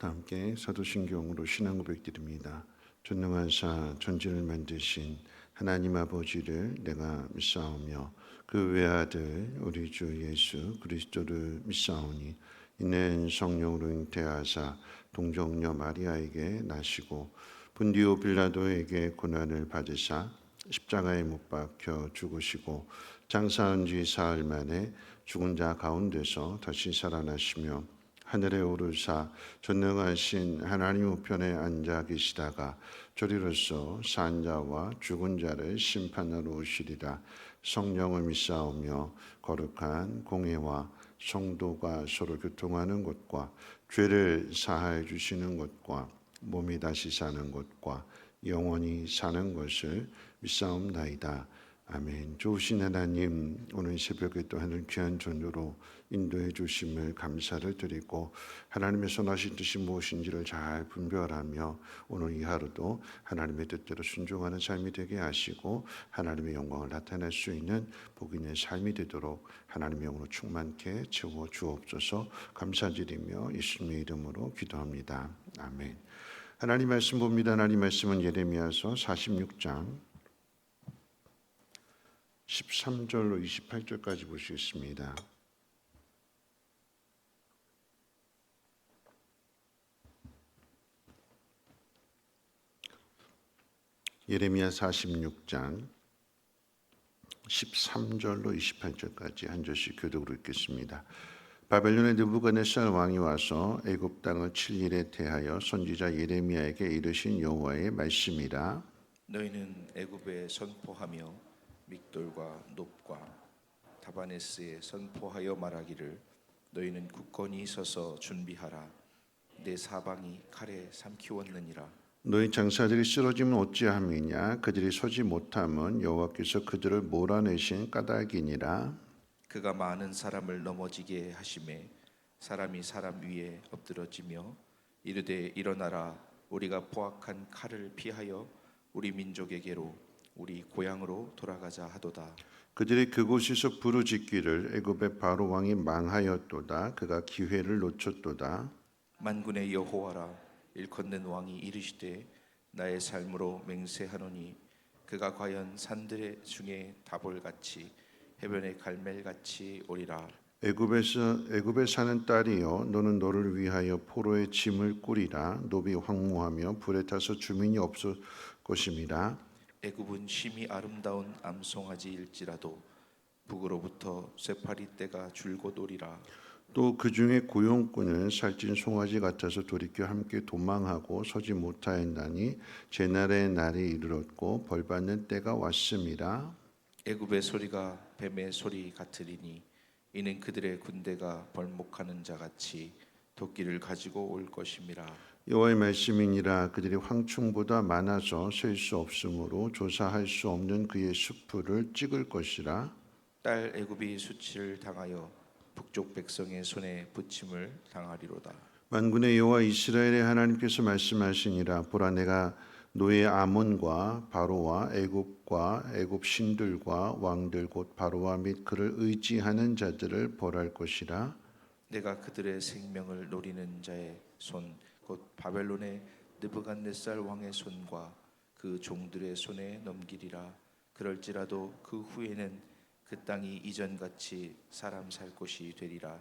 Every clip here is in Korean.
다 함께 사도신경으로 신앙 고백드립니다. 전능하사 천지를 만드신 하나님 아버지를 내가 믿사오며 그 외아들 우리 주 예수 그리스도를 믿사오니 이는 성령으로 잉태하사 동정녀 마리아에게 나시고 분디오 빌라도에게 고난을 받으사 십자가에 못 박혀 죽으시고 장사한 지 사흘 만에 죽은 자 가운데서 다시 살아나시며 하늘에 오르사 전능하신 하나님 우편에 앉아 계시다가 저리로서 산 자와 죽은 자를 심판하러 오시리라. 성령을 믿사오며 거룩한 공회와 성도가 서로 교통하는 것과 죄를 사하여 주시는 것과 몸이 다시 사는 것과 영원히 사는 것을 믿사옵나이다. 아멘. 좋으신 하나님, 오늘 새벽에 또 하늘 귀한 전도로 인도해 주심을 감사를 드리고 하나님의 선하신 뜻이 무엇인지를 잘 분별하며 오늘 이 하루도 하나님의 뜻대로 순종하는 삶이 되게 하시고 하나님의 영광을 나타낼 수 있는 복 있는 삶이 되도록 하나님의 영으로 충만케 채워 주옵소서. 감사드리며 예수님의 이름으로 기도합니다. 아멘. 하나님 말씀 봅니다. 하나님 말씀은 예레미야서 46장 13절로 28절까지 보시겠습니다. 예레미야 46장 13절로 28절까지 한 절씩 교독으로 읽겠습니다. 바벨론의 느부갓네살 왕이 와서 애굽 땅을 7일에 대하여 선지자 예레미야에게 이르신 여호와의 말씀이라. 너희는 애굽에 선포하며 믹돌과 놋과 다바네스에 선포하여 말하기를 너희는 굳건히 서서 준비하라. 내 사방이 칼에 삼키웠느니라. 너희 장사들이 쓰러지면 어찌함이냐? 그들이 서지 못함은 여호와께서 그들을 몰아내신 까닭이니라. 그가 많은 사람을 넘어지게 하심에 사람이 사람 위에 엎드러지며 이르되 일어나라. 우리가 포악한 칼을 피하여 우리 민족에게로 우리 고향으로 돌아가자 하도다. 그들이 그곳에서 부르짖기를 애굽의 바로 왕이 망하였도다. 그가 기회를 놓쳤도다. 만군의 여호와라. 일컫는 왕이 이르시되 나의 삶으로 맹세하노니 그가 과연 산들 중에 다볼같이 해변의 갈멜같이 오리라. 애굽에 사는 딸이여, 너는 너를 위하여 포로의 짐을 꾸리라. 노비 황무하며 불에 타서 주민이 없을 것임이라. 애굽은 심히 아름다운 암송아지일지라도 북으로부터 쇠파리 떼가 줄곧 오리라. 또 그 중에 고용꾼은 살찐 송아지 같아서 돌이켜 함께 도망하고 서지 못하였나니 제날의 날이 이르렀고 벌받는 때가 왔음이라. 애굽의 소리가 뱀의 소리 같으리니 이는 그들의 군대가 벌목하는 자같이 도끼를 가지고 올 것임이라. 여호와의 말씀이니라. 그들이 황충보다 많아서 셀 수 없으므로 조사할 수 없는 그의 수풀을 찍을 것이라. 딸 애굽이 수치를 당하여 북쪽 백성의 손에 붙임을 당하리로다. 만군의 여호와 이스라엘의 하나님께서 말씀하시니라. 보라, 내가 노예 아몬과 바로와 애굽과 애굽 신들과 왕들 곧 바로와 및 그를 의지하는 자들을 벌할 것이라. 내가 그들의 생명을 노리는 자의 손 곧 바벨론의 느부갓네살 왕의 손과 그 종들의 손에 넘기리라. 그럴지라도 그 후에는 그 땅이 이전같이 사람 살 곳이 되리라.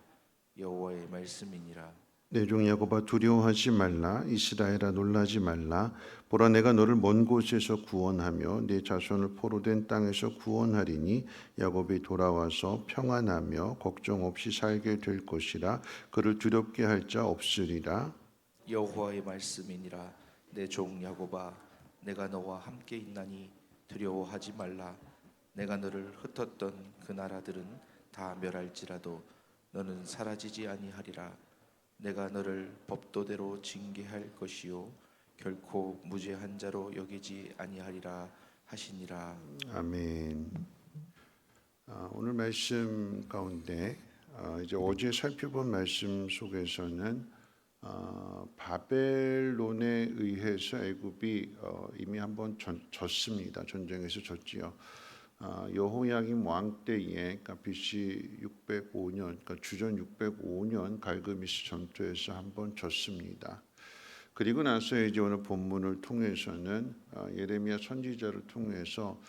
여호와의 말씀이니라. 내 종 야곱아, 두려워하지 말라. 이스라엘아, 놀라지 말라. 보라, 내가 너를 먼 곳에서 구원하며 내 자손을 포로된 땅에서 구원하리니 야곱이 돌아와서 평안하며 걱정 없이 살게 될 것이라. 그를 두렵게 할 자 없으리라. 여호와의 말씀이니라. 내 종 야곱아, 내가 너와 함께 있나니 두려워하지 말라. 내가 너를 흩었던 그 나라들은 다 멸할지라도 너는 사라지지 아니하리라. 내가 너를 법도대로 징계할 것이요 결코 무죄한 자로 여기지 아니하리라 하시니라. 아멘. 오늘 말씀 가운데 이제 어제 살펴본 말씀 속에서는 바벨론에 의해서 애굽이 이미 한번 졌습니다. 전쟁에서 졌지요. 여호야김 왕 때에, 그러니까 BC 605년, 그러니까 주전 605년 갈그미스 전투에서 한번 졌습니다. 그리고 나서 이제 오늘 본문을 통해서는 예레미야 선지자를 통해서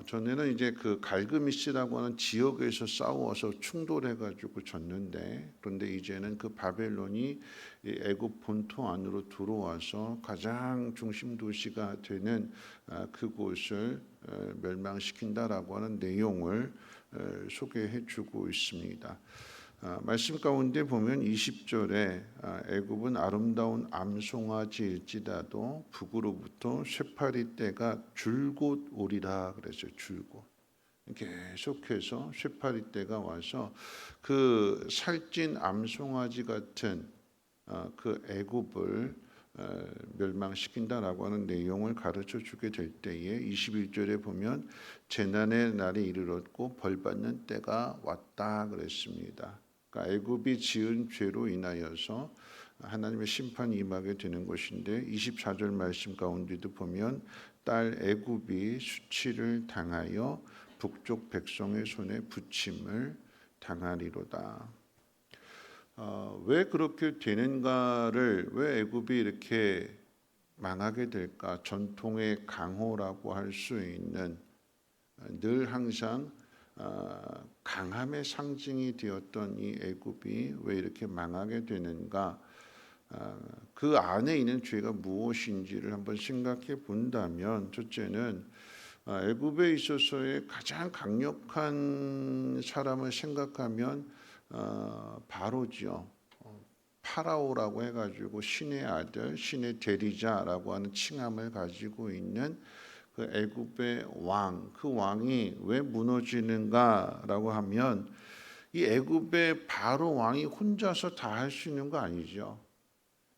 전에는 이제 그 갈그미스라고 하는 지역에서 싸워서 충돌해가지고 졌는데, 그런데 이제는 그 바벨론이 이 애굽 본토 안으로 들어와서 가장 중심 도시가 되는 그곳을 멸망시킨다라고 하는 내용을 소개해주고 있습니다. 말씀 가운데 보면 20절에 애굽은 아름다운 암송아지일지라도 북으로부터 쇠파리 떼가 줄곧 오리라 그랬어요. 줄곧. 계속해서 쇠파리 떼가 와서 그 살찐 암송아지 같은 그 애굽을 멸망시킨다라고 하는 내용을 가르쳐 주게 될 때에 21절에 보면 재난의 날이 이르렀고 벌받는 때가 왔다 그랬습니다. 그러니까 애굽이 지은 죄로 인하여서 하나님의 심판이 임하게 되는 것인데, 24절 말씀 가운데도 보면 딸 애굽이 수치를 당하여 북쪽 백성의 손에 붙임을 당하리로다. 왜 그렇게 되는가를, 왜 애굽이 이렇게 망하게 될까? 전통의 강호라고 할 수 있는, 늘 항상 강함의 상징이 되었던 이 애굽이 왜 이렇게 망하게 되는가? 그 안에 있는 죄가 무엇인지를 한번 생각해 본다면, 첫째는 애굽에 있어서의 가장 강력한 사람을 생각하면 바로지요. 파라오라고 해가지고 신의 아들, 신의 대리자라고 하는 칭함을 가지고 있는 그 애굽의 왕, 그 왕이 왜 무너지는가라고 하면, 이 애굽의 바로 왕이 혼자서 다 할 수 있는 거 아니죠.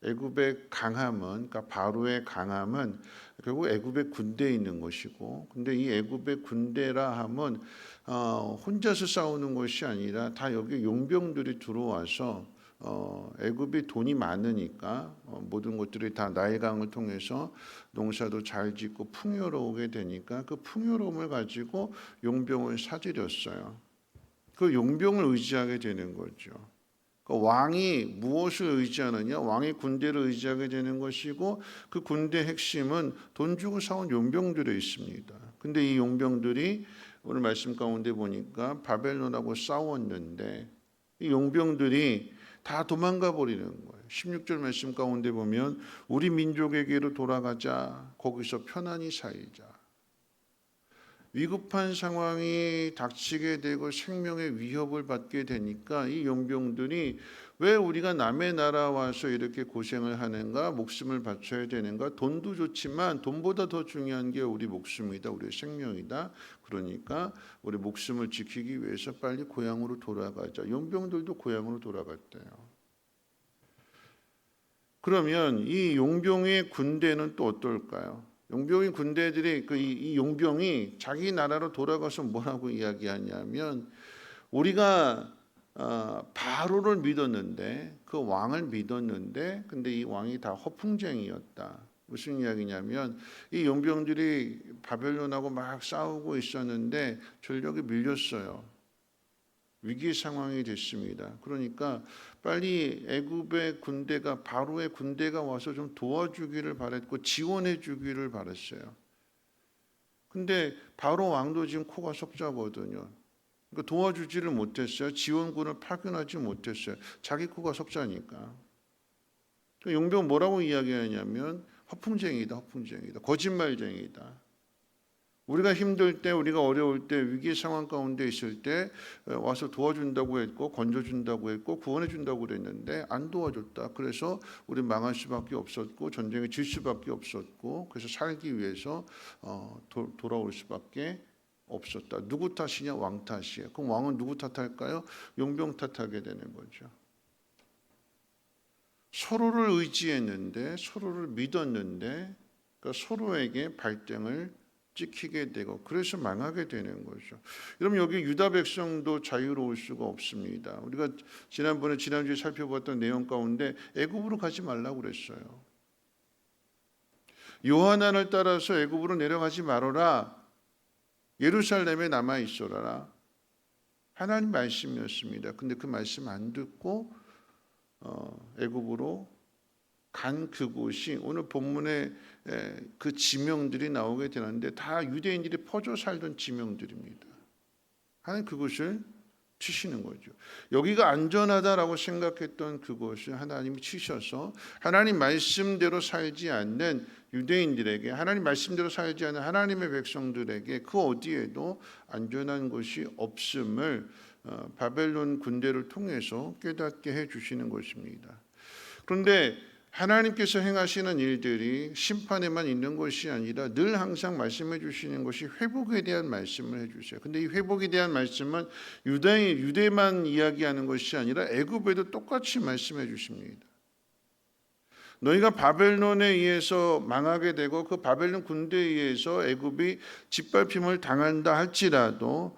애굽의 강함은, 그러니까 바로의 강함은 결국 애굽의 군대에 있는 것이고, 근데 이 애굽의 군대라 함은 혼자서 싸우는 것이 아니라 다 여기 용병들이 들어와서 애굽이 돈이 많으니까 모든 것들이 다 나일강을 통해서 농사도 잘 짓고 풍요로우게 되니까 그 풍요로움을 가지고 용병을 사들였어요. 그 용병을 의지하게 되는 거죠. 그러니까 왕이 무엇을 의지하느냐? 왕이 군대를 의지하게 되는 것이고, 그 군대 핵심은 돈 주고 사온 용병들에 있습니다. 근데 이 용병들이 오늘 말씀 가운데 보니까 바벨론하고 싸웠는데, 이 용병들이 다 도망가 버리는 거예요. 16절 말씀 가운데 보면 우리 민족에게로 돌아가자, 거기서 편안히 살자. 위급한 상황이 닥치게 되고 생명의 위협을 받게 되니까 이 용병들이 왜 우리가 남의 나라 와서 이렇게 고생을 하는가, 목숨을 바쳐야 되는가, 돈도 좋지만 돈보다 더 중요한 게 우리 목숨이다, 우리 생명이다. 그러니까 우리 목숨을 지키기 위해서 빨리 고향으로 돌아가자. 용병들도 고향으로 돌아갔대요. 그러면 이 용병의 군대는 또 어떨까요? 용병의 군대들이 이 용병이 자기 나라로 돌아가서 뭐라고 이야기하냐면, 우리가 바로를 믿었는데, 그 왕을 믿었는데, 근데 이 왕이 다 허풍쟁이였다. 무슨 이야기냐면, 이 용병들이 바벨론하고 막 싸우고 있었는데 전력이 밀렸어요. 위기 상황이 됐습니다. 그러니까 빨리 애굽의 군대가, 바로의 군대가 와서 좀 도와주기를 바랬고 지원해 주기를 바랬어요. 근데 바로 왕도 지금 코가 석자거든요. 그러니까 도와주지를 못했어요. 지원군을 파견하지 못했어요. 자기 코가 석자니까. 용병 뭐라고 이야기하냐면 허풍쟁이다, 허풍쟁이다, 거짓말쟁이다. 우리가 힘들 때, 우리가 어려울 때, 위기 상황 가운데 있을 때 와서 도와준다고 했고, 건져준다고 했고, 구원해준다고 그랬는데 안 도와줬다. 그래서 우리 망할 수밖에 없었고, 전쟁에 질 수밖에 없었고, 그래서 살기 위해서 돌아올 수밖에 없었다. 누구 탓이냐? 왕 탓이에요. 그럼 왕은 누구 탓할까요? 용병 탓하게 되는 거죠. 서로를 의지했는데, 서로를 믿었는데, 그러니까 서로에게 발등을 찍히게 되고, 그래서 망하게 되는 거죠. 여러분, 여기 유다 백성도 자유로울 수가 없습니다. 우리가 지난주에 살펴봤던 내용 가운데 애굽으로 가지 말라고 그랬어요. 요하난을 따라서 애굽으로 내려가지 말아라, 예루살렘에 남아 있어라. 하나님 말씀이었습니다. 근데 그 말씀 안 듣고 애굽으로 간 그곳이 오늘 본문에 그 지명들이 나오게 되는데 다 유대인들이 퍼져 살던 지명들입니다. 하나님 그곳을 치시는 거죠. 여기가 안전하다라고 생각했던 그곳을 하나님이 치셔서 하나님 말씀대로 살지 않는 유대인들에게, 하나님 말씀대로 살지 않는 하나님의 백성들에게 그 어디에도 안전한 곳이 없음을 바벨론 군대를 통해서 깨닫게 해주시는 것입니다. 그런데 하나님께서 행하시는 일들이 심판에만 있는 것이 아니라 늘 항상 말씀해 주시는 것이 회복에 대한 말씀을 해주세요. 근데 이 회복에 대한 말씀은 유대만 이야기하는 것이 아니라 애굽에도 똑같이 말씀해 주십니다. 너희가 바벨론에 의해서 망하게 되고 그 바벨론 군대에 의해서 애굽이 짓밟힘을 당한다 할지라도,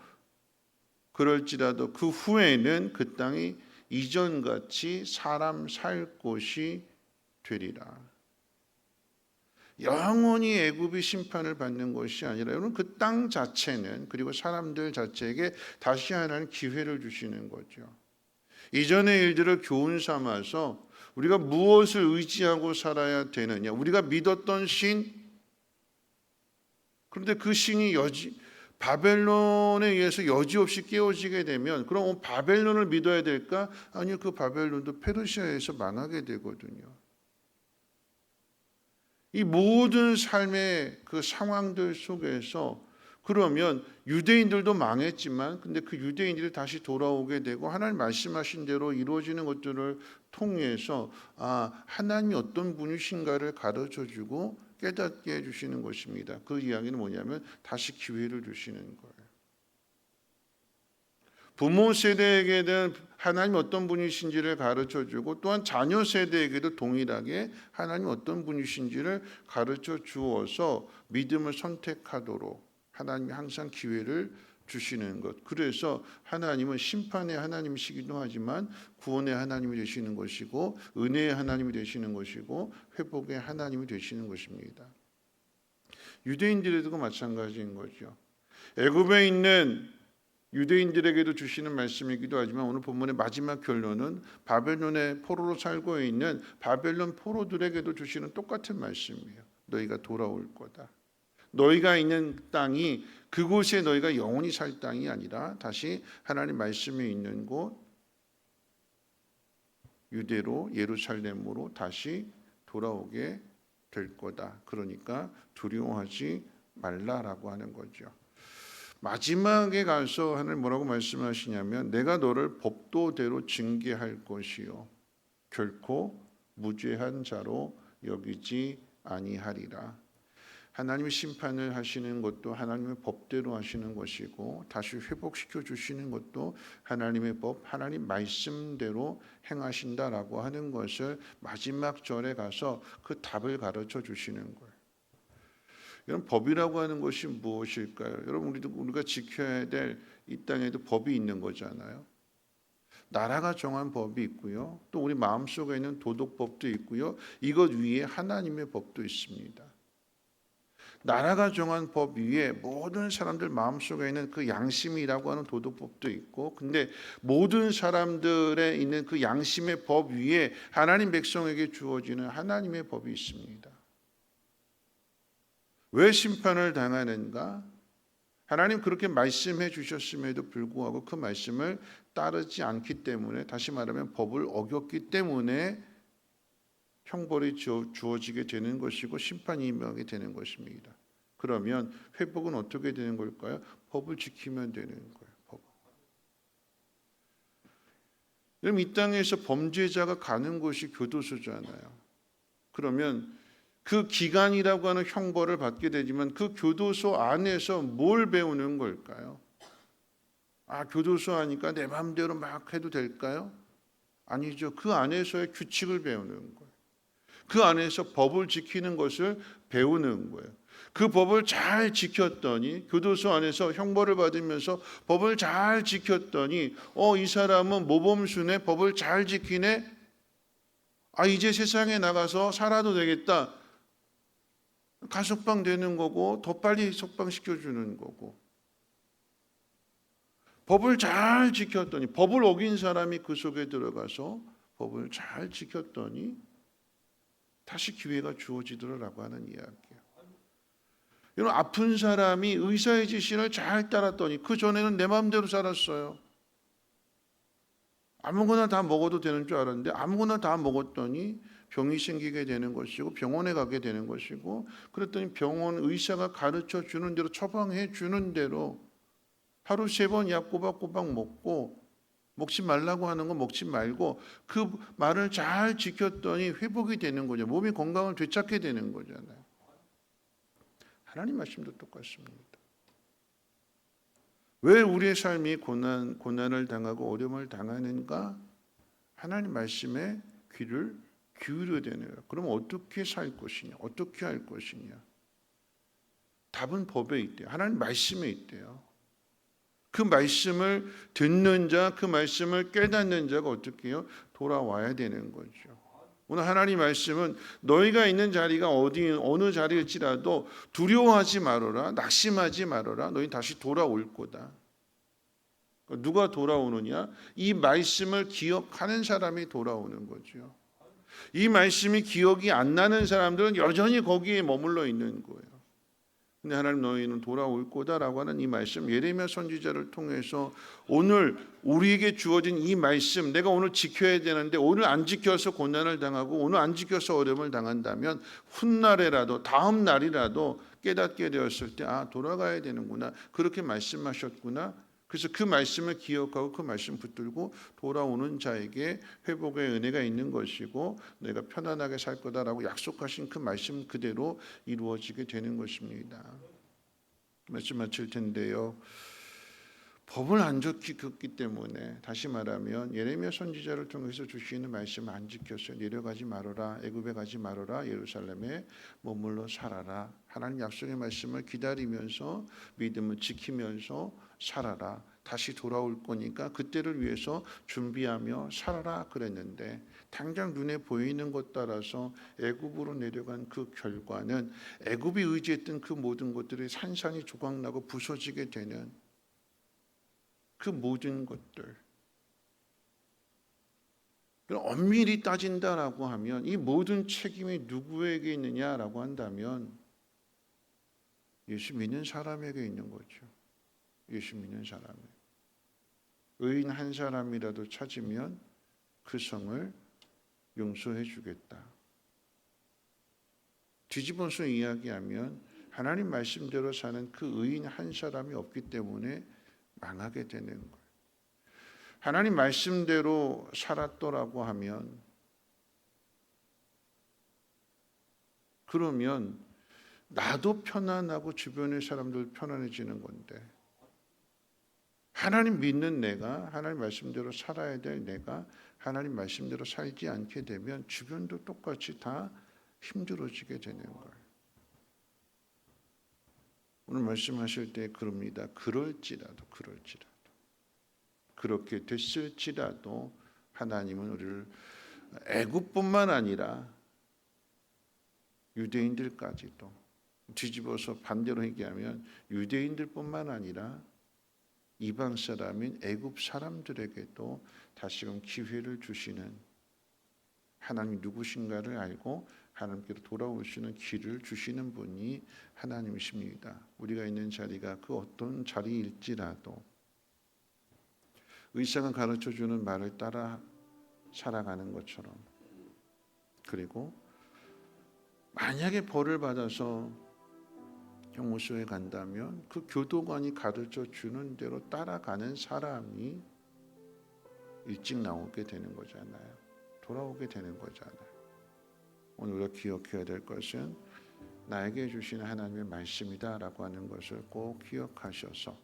그럴지라도 그 후에는 그 땅이 이전같이 사람 살 곳이 되리라. 영원히 애굽이 심판을 받는 것이 아니라 여러분 그 땅 자체는, 그리고 사람들 자체에게 다시 하나님 기회를 주시는 거죠. 이전의 일들을 교훈 삼아서 우리가 무엇을 의지하고 살아야 되느냐, 우리가 믿었던 신, 그런데 그 신이 바벨론에 의해서 여지없이 깨어지게 되면 그럼 바벨론을 믿어야 될까? 아니요, 그 바벨론도 페르시아에서 망하게 되거든요. 이 모든 삶의 그 상황들 속에서 그러면 유대인들도 망했지만 근데 그 유대인들이 다시 돌아오게 되고 하나님 말씀하신 대로 이루어지는 것들을 통해서 하나님이 어떤 분이신가를 가르쳐주고 깨닫게 해주시는 것입니다. 그 이야기는 뭐냐면 다시 기회를 주시는 거예요. 부모 세대에게는 하나님 어떤 분이신지를 가르쳐주고 또한 자녀 세대에게도 동일하게 하나님 어떤 분이신지를 가르쳐 주어서 믿음을 선택하도록 하나님이 항상 기회를 주시는 것. 그래서 하나님은 심판의 하나님이시기도 하지만 구원의 하나님이 되시는 것이고 은혜의 하나님이 되시는 것이고 회복의 하나님이 되시는 것입니다. 유대인들에도 마찬가지인 거죠. 애굽에 있는 유대인들에게도 주시는 말씀이기도 하지만 오늘 본문의 마지막 결론은 바벨론의 포로로 살고 있는 바벨론 포로들에게도 주시는 똑같은 말씀이에요. 너희가 돌아올 거다. 너희가 있는 땅이 그곳에 너희가 영원히 살 땅이 아니라 다시 하나님 말씀이 있는 곳 유대로 예루살렘으로 다시 돌아오게 될 거다. 그러니까 두려워하지 말라라고 하는 거죠. 마지막에 가서 하나님 뭐라고 말씀하시냐면 내가 너를 법도대로 징계할 것이요 결코 무죄한 자로 여기지 아니하리라. 하나님의 심판을 하시는 것도 하나님의 법대로 하시는 것이고 다시 회복시켜 주시는 것도 하나님의 법, 하나님 말씀대로 행하신다라고 하는 것을 마지막 절에 가서 그 답을 가르쳐 주시는 거예요. 여러분 법이라고 하는 것이 무엇일까요? 여러분 우리가 지켜야 될 이 땅에도 법이 있는 거잖아요. 나라가 정한 법이 있고요. 또 우리 마음속에 있는 도덕법도 있고요. 이것 위에 하나님의 법도 있습니다. 나라가 정한 법 위에 모든 사람들 마음속에 있는 그 양심이라고 하는 도덕법도 있고 근데 모든 사람들의 있는 그 양심의 법 위에 하나님 백성에게 주어지는 하나님의 법이 있습니다. 왜 심판을 당하는가? 하나님 그렇게 말씀해 주셨음에도 불구하고 그 말씀을 따르지 않기 때문에 다시 말하면 법을 어겼기 때문에 형벌이 주어지게 되는 것이고 심판이 임하게 되는 것입니다. 그러면 회복은 어떻게 되는 걸까요? 법을 지키면 되는 거예요. 법. 그럼 이 땅에서 범죄자가 가는 곳이 교도소잖아요. 그러면 그 기간이라고 하는 형벌을 받게 되지만 그 교도소 안에서 뭘 배우는 걸까요? 교도소 하니까 내 마음대로 막 해도 될까요? 아니죠. 그 안에서의 규칙을 배우는 거예요. 그 안에서 법을 지키는 것을 배우는 거예요. 그 법을 잘 지켰더니 교도소 안에서 형벌을 받으면서 법을 잘 지켰더니 이 사람은 모범수네, 법을 잘 지키네. 이제 세상에 나가서 살아도 되겠다. 가석방 되는 거고 더 빨리 석방시켜주는 거고 법을 잘 지켰더니 법을 어긴 사람이 그 속에 들어가서 법을 잘 지켰더니 다시 기회가 주어지더라라고 하는 이야기예요. 여러분, 아픈 사람이 의사의 지시를 잘 따랐더니 그 전에는 내 마음대로 살았어요. 아무거나 다 먹어도 되는 줄 알았는데 아무거나 다 먹었더니 병이 생기게 되는 것이고 병원에 가게 되는 것이고, 그랬더니 병원 의사가 가르쳐 주는 대로 처방해 주는 대로 하루 3번 약 꼬박꼬박 먹고, 먹지 말라고 하는 거 먹지 말고 그 말을 잘 지켰더니 회복이 되는 거죠. 몸이 건강을 되찾게 되는 거잖아요. 하나님 말씀도 똑같습니다. 왜 우리의 삶이 고난을 당하고 어려움을 당하는가? 하나님 말씀에 귀를 기울여야 되네요. 그럼 어떻게 살 것이냐? 어떻게 할 것이냐? 답은 법에 있대요. 하나님 말씀에 있대요. 그 말씀을 듣는 자, 그 말씀을 깨닫는 자가 어떻게 해요? 돌아와야 되는 거죠. 오늘 하나님 말씀은 너희가 있는 자리가 어느 자리일지라도 두려워하지 말아라, 낙심하지 말아라, 너희 다시 돌아올 거다. 누가 돌아오느냐? 이 말씀을 기억하는 사람이 돌아오는 거죠. 이 말씀이 기억이 안 나는 사람들은 여전히 거기에 머물러 있는 거예요. 근데 하나님 너희는 돌아올 거다라고 하는 이 말씀, 예레미야 선지자를 통해서 오늘 우리에게 주어진 이 말씀, 내가 오늘 지켜야 되는데 오늘 안 지켜서 고난을 당하고 오늘 안 지켜서 어려움을 당한다면 훗날에라도 다음 날이라도 깨닫게 되었을 때 돌아가야 되는구나, 그렇게 말씀하셨구나. 그래서 그 말씀을 기억하고 그 말씀 붙들고 돌아오는 자에게 회복의 은혜가 있는 것이고 내가 편안하게 살 거다라고 약속하신 그 말씀 그대로 이루어지게 되는 것입니다. 말씀 마칠 텐데요. 법을 안 지켰기 때문에, 다시 말하면 예레미야 선지자를 통해서 주시는 말씀 안 지켰어요. 내려가지 말아라, 애굽에 가지 말아라, 예루살렘에 머물러 살아라. 하나님 약속의 말씀을 기다리면서 믿음을 지키면서 살아라. 다시 돌아올 거니까 그때를 위해서 준비하며 살아라 그랬는데, 당장 눈에 보이는 것 따라서 애굽으로 내려간 그 결과는 애굽이 의지했던 그 모든 것들이 산산이 조각나고 부서지게 되는 그 모든 것들. 엄밀히 따진다라고 하면 이 모든 책임이 누구에게 있느냐라고 한다면 예수 믿는 사람에게 있는 거죠. 예수 믿는 사람에. 의인 한 사람이라도 찾으면 그 성을 용서해 주겠다. 뒤집어서 이야기하면 하나님 말씀대로 사는 그 의인 한 사람이 없기 때문에 망하게 되는 거예요. 하나님 말씀대로 살았더라고 하면, 그러면 나도 편안하고 주변의 사람들 편안해지는 건데, 하나님 믿는 내가, 하나님 말씀대로 살아야 될 내가 하나님 말씀대로 살지 않게 되면 주변도 똑같이 다 힘들어지게 되는 거예요. 오늘 말씀하실 때 그럽니다. 그럴지라도 그렇게 됐을지라도 하나님은 우리를 애굽뿐만 아니라 유대인들까지도, 뒤집어서 반대로 얘기하면 유대인들뿐만 아니라 이방 사람인 애굽 사람들에게도 다시금 기회를 주시는, 하나님 누구신가를 알고 하나님께로 돌아오시는 길을 주시는 분이 하나님이십니다. 우리가 있는 자리가 그 어떤 자리일지라도 의사가 가르쳐주는 말을 따라 살아가는 것처럼, 그리고 만약에 벌을 받아서 형무소에 간다면 그 교도관이 가르쳐 주는 대로 따라가는 사람이 일찍 나오게 되는 거잖아요. 돌아오게 되는 거잖아요. 오늘 우리가 기억해야 될 것은 나에게 주시는 하나님의 말씀이다라고 하는 것을 꼭 기억하셔서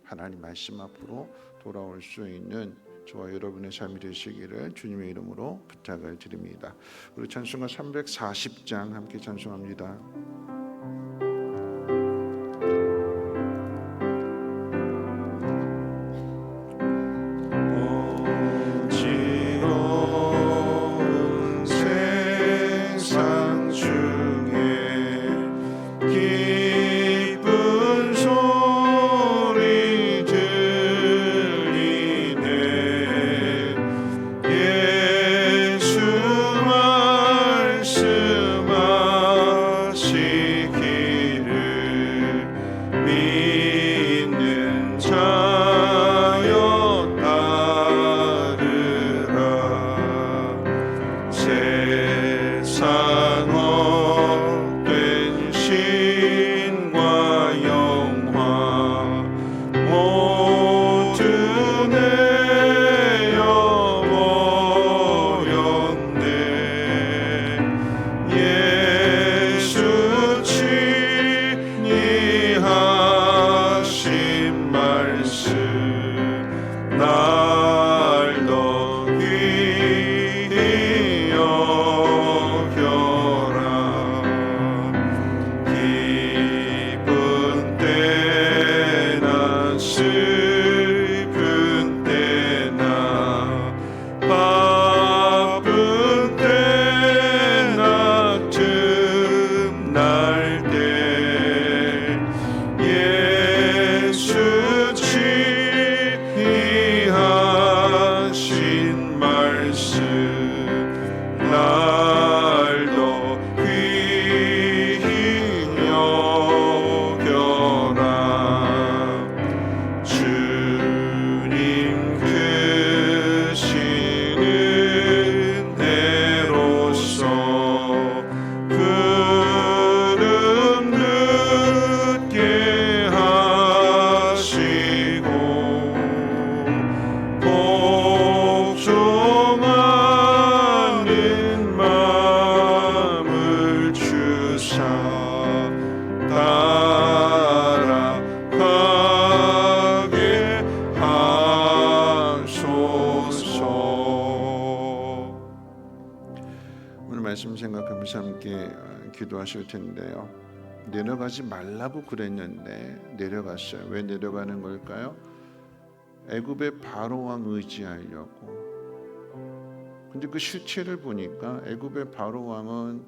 하나님 말씀 앞으로 돌아올 수 있는 저와 여러분의 삶이 되시기를 주님의 이름으로 부탁을 드립니다. 우리 찬송가 340장 함께 찬송합니다. 예수 말씀 날도 귀히 여겨라. 주님 크신 은혜로서 구름 늦게 하시고 복종하는 마음을 주사 따라가게 하소서. 오늘 말씀 생각하면서 함께 기도하실 텐데요. 내려가지 말라고 그랬는데 내려갔어요. 왜 내려가는 걸까요? 애굽의 바로 왕 의지하려고. 근데 그 실체를 보니까 애굽의 바로 왕은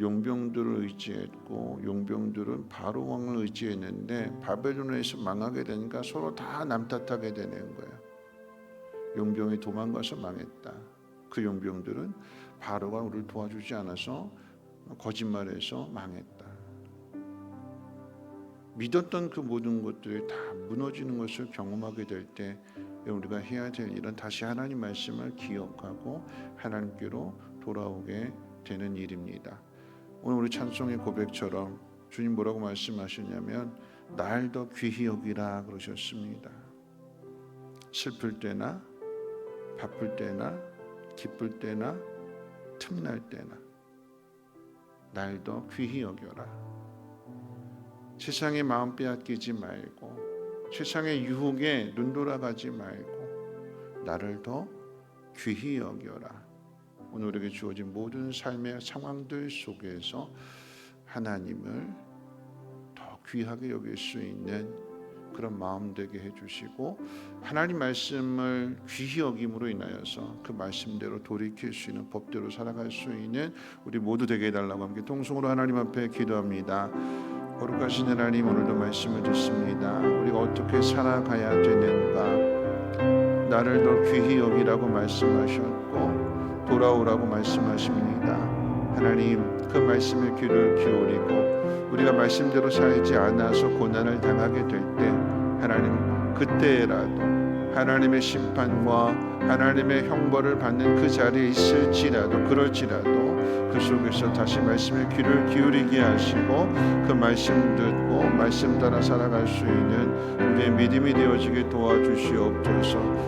용병들을 의지했고 용병들은 바로 왕을 의지했는데 바벨론에서 망하게 되니까 서로 다 남 탓하게 되는 거예요. 용병이 도망가서 망했다. 그 용병들은 바로가 우리를 도와주지 않아서 거짓말해서 망했다. 믿었던 그 모든 것들이 다 무너지는 것을 경험하게 될 때 우리가 해야 될 일은 다시 하나님 말씀을 기억하고 하나님께로 돌아오게 되는 일입니다. 오늘 우리 찬송의 고백처럼 주님 뭐라고 말씀하셨냐면 날 더 귀히 여기라 그러셨습니다. 슬플 때나 바쁠 때나 기쁠 때나 틈날 때나 날 더 귀히 여겨라. 세상의 마음 빼앗기지 말고 세상의 유혹에 눈 돌아가지 말고 나를 더 귀히 여겨라. 오늘 우리에게 주어진 모든 삶의 상황들 속에서 하나님을 더 귀하게 여길 수 있는 그런 마음 되게 해주시고 하나님 말씀을 귀히 여김으로 인하여서 그 말씀대로 돌이킬 수 있는 법대로 살아갈 수 있는 우리 모두 되게 해달라고 함께 통성으로 하나님 앞에 기도합니다. 거룩하신 하나님, 오늘도 말씀을 듣습니다. 우리가 어떻게 살아가야 되는가, 나를 더 귀히 여기라고 말씀하셨고 돌아오라고 말씀하십니다. 하나님, 그 말씀에 귀를 기울이고 우리가 말씀대로 살지 않아서 고난을 당하게 될 때 하나님, 그때라도 하나님의 심판과 하나님의 형벌을 받는 그 자리에 있을지라도 그럴지라도 그 속에서 다시 말씀에 귀를 기울이게 하시고 그 말씀 듣고 말씀 따라 살아갈 수 있는 우리의 믿음이 되어지게 도와주시옵소서.